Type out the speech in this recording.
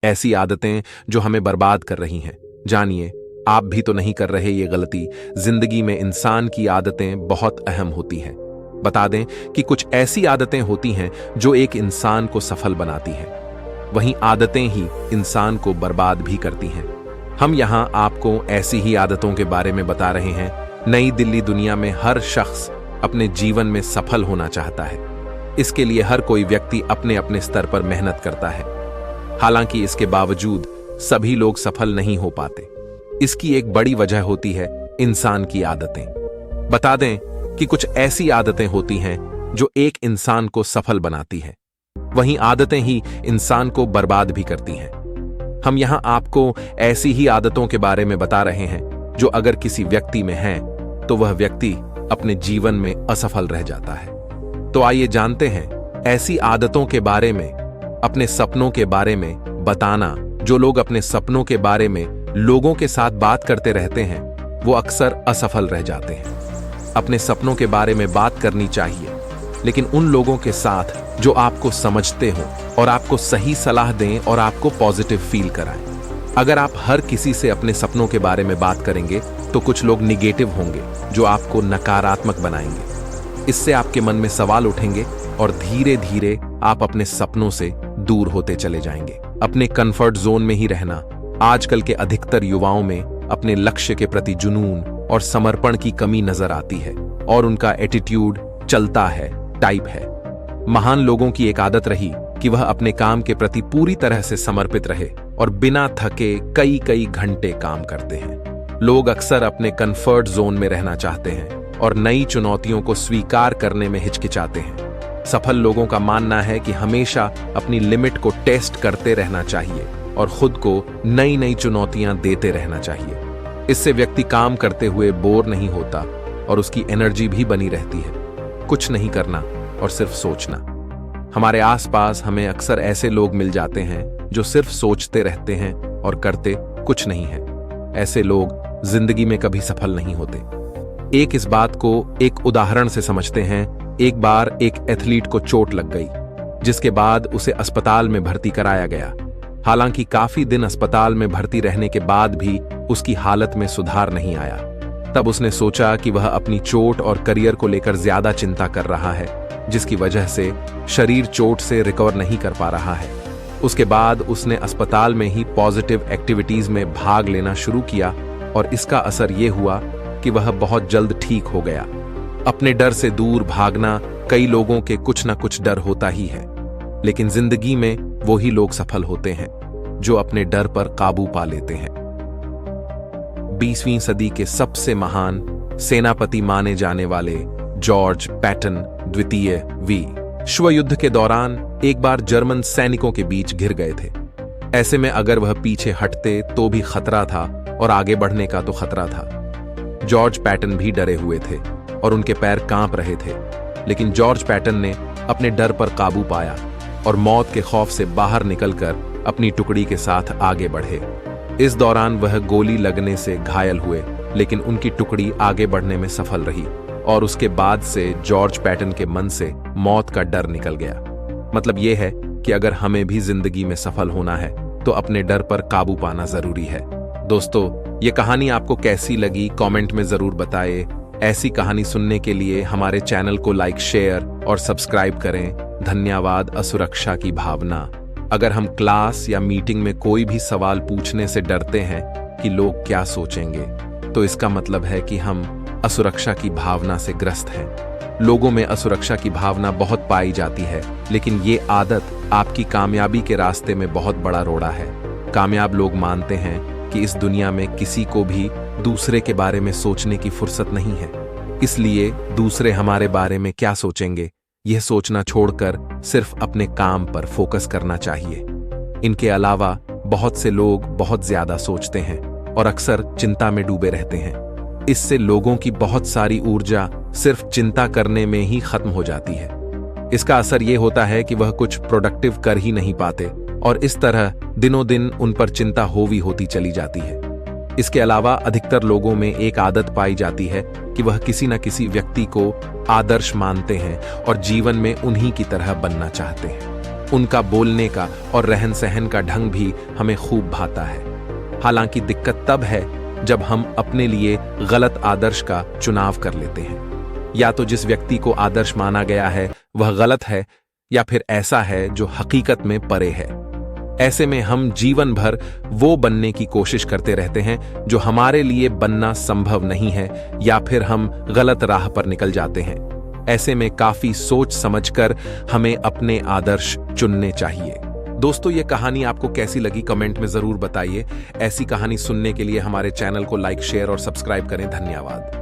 ऐसी आदतें जो हमें बर्बाद कर रही हैं। जानिए, आप भी तो नहीं कर रहे ये गलती। जिंदगी में इंसान की आदतें बहुत अहम होती हैं। बता दें कि कुछ ऐसी आदतें होती हैं जो एक इंसान को सफल बनाती हैं। वहीं आदतें ही इंसान को बर्बाद भी करती हैं। हम यहां आपको ऐसी ही आदतों के बारे में बता रहे हैं। नई दिल्ली दुनिया में हर शख्स अपने जीवन में सफल होना चाहता है। इसके लिए हर कोई व्यक्ति अपने अपने स्तर पर मेहनत करता है। हालांकि इसके बावजूद सभी लोग सफल नहीं हो पाते। इसकी एक बड़ी वजह होती है इंसान की आदतें। बता दें कि कुछ ऐसी आदतें होती हैं जो एक इंसान को सफल बनाती हैं। वहीं आदतें ही इंसान को बर्बाद भी करती हैं। हम यहां आपको ऐसी ही आदतों के बारे में बता रहे हैं जो अगर किसी व्यक्ति में हैं तो वह व्यक्ति अपने जीवन में असफल रह जाता है। तो आइए जानते हैं ऐसी आदतों के बारे में, अपने सपनों के बारे में बताना। जो लोग अपने सपनों के बारे में लोगों के साथ बात करते रहते हैं वो अक्सर असफल रह जाते हैं। अपने सपनों के बारे में बात करनी चाहिए, लेकिन उन लोगों के साथ जो आपको समझते हो और आपको सही सलाह दें और आपको पॉजिटिव फील कराएं। अगर आप हर किसी से अपने सपनों के बारे में बात करेंगे तो कुछ लोग निगेटिव होंगे जो आपको नकारात्मक बनाएंगे। इससे आपके मन में सवाल उठेंगे और धीरे धीरे आप अपने सपनों से दूर होते चले जाएंगे। अपने कंफर्ट जोन में ही रहना। आजकल के अधिकतर युवाओं में अपने लक्ष्य के प्रति जुनून और समर्पण की कमी नजर आती है और उनका एटीट्यूड चलता है टाइप है। महान लोगों की एक आदत रही कि वह अपने काम के प्रति पूरी तरह से समर्पित रहे और बिना थके कई कई घंटे काम करते हैं। लोग अक्सर अपने कंफर्ट जोन में रहना चाहते हैं और नई चुनौतियों को स्वीकार करने में हिचकिचाते हैं। सफल लोगों का मानना है कि हमेशा अपनी लिमिट को टेस्ट करते रहना चाहिए और खुद को नई नई चुनौतियां देते रहना चाहिए। इससे व्यक्ति काम करते हुए बोर नहीं होता और उसकी एनर्जी भी बनी रहती है। कुछ नहीं करना और सिर्फ सोचना। हमारे आसपास हमें अक्सर ऐसे लोग मिल जाते हैं जो सिर्फ सोचते रहते हैं और करते कुछ नहीं है। ऐसे लोग जिंदगी में कभी सफल नहीं होते। एक इस बात को एक उदाहरण से समझते हैं। एक बार एक एथलीट को चोट लग गई, जिसके बाद उसे अस्पताल में भर्ती कराया गया। हालांकि काफी दिन अस्पताल में भर्ती रहने के बाद भी उसकी हालत में सुधार नहीं आया। तब उसने सोचा कि वह अपनी चोट और करियर को लेकर ज्यादा चिंता कर रहा है, जिसकी वजह से शरीर चोट से रिकवर नहीं कर पा रहा है। उसके बाद उसने अस्पताल में ही पॉजिटिव एक्टिविटीज में भाग लेना शुरू किया और इसका असर यह हुआ कि वह बहुत जल्द ठीक हो गया। अपने डर से दूर भागना, कई लोगों के कुछ ना कुछ डर होता ही है, लेकिन जिंदगी में वो ही लोग सफल होते हैं जो अपने डर पर काबू पा लेते हैं। 20वीं सदी के सबसे महान सेनापति माने जाने वाले जॉर्ज पैटन द्वितीय विश्व युद्ध के दौरान एक बार जर्मन सैनिकों के बीच घिर गए थे। ऐसे में अगर वह पीछे हटते तो भी खतरा था और आगे बढ़ने का तो खतरा था। जॉर्ज पैटन भी डरे हुए थे और उनके पैर कांप रहे थे, लेकिन जॉर्ज पैटन ने अपने डर पर काबू पाया और मौत के खौफ से बाहर निकलकर अपनी टुकड़ी के साथ आगे बढ़े। इस दौरान वह गोली लगने से घायल हुए, लेकिन उनकी टुकड़ी आगे बढ़ने में सफल रही और उसके बाद से जॉर्ज पैटन के मन से मौत का डर निकल गया। मतलब यह है कि अगर हमें भी जिंदगी में सफल होना है तो अपने डर पर काबू पाना जरूरी है। दोस्तों, ये कहानी आपको कैसी लगी कमेंट में जरूर बताएं। ऐसी कहानी सुनने के लिए हमारे चैनल को लाइक, शेयर और सब्सक्राइब करें। धन्यवाद। असुरक्षा की भावना। अगर हम क्लास या मीटिंग में कोई भी सवाल पूछने से डरते हैं कि लोग क्या सोचेंगे, तो इसका मतलब है कि हम असुरक्षा की भावना से ग्रस्त हैं। लोगों में असुरक्षा की भावना बहुत पाई जाती है, लेकिन ये आदत आपकी कामयाबी के रास्ते में बहुत बड़ा रोड़ा है। कामयाब लोग मानते हैं कि इस दुनिया में किसी को भी दूसरे के बारे में सोचने की फुर्सत नहीं है, इसलिए दूसरे हमारे बारे में क्या सोचेंगे यह सोचना छोड़कर सिर्फ अपने काम पर फोकस करना चाहिए। इनके अलावा बहुत से लोग बहुत ज्यादा सोचते हैं और अक्सर चिंता में डूबे रहते हैं। इससे लोगों की बहुत सारी ऊर्जा सिर्फ चिंता करने में ही खत्म हो जाती है। इसका असर यह होता है कि वह कुछ प्रोडक्टिव कर ही नहीं पाते और इस तरह दिनों दिन उन पर चिंता होवी होती चली जाती है। इसके अलावा अधिकतर लोगों में एक आदत पाई जाती है कि वह किसी न किसी व्यक्ति को आदर्श मानते हैं और जीवन में उन्हीं की तरह बनना चाहते हैं। उनका बोलने का और रहन सहन का ढंग भी हमें खूब भाता है। हालांकि दिक्कत तब है जब हम अपने लिए गलत आदर्श का चुनाव कर लेते हैं। या तो जिस व्यक्ति को आदर्श माना गया है वह गलत है, या फिर ऐसा है जो हकीकत में परे है। ऐसे में हम जीवन भर वो बनने की कोशिश करते रहते हैं जो हमारे लिए बनना संभव नहीं है, या फिर हम गलत राह पर निकल जाते हैं। ऐसे में काफी सोच समझकर हमें अपने आदर्श चुनने चाहिए। दोस्तों, ये कहानी आपको कैसी लगी कमेंट में जरूर बताइए। ऐसी कहानी सुनने के लिए हमारे चैनल को लाइक, शेयर और सब्सक्राइब करें। धन्यवाद।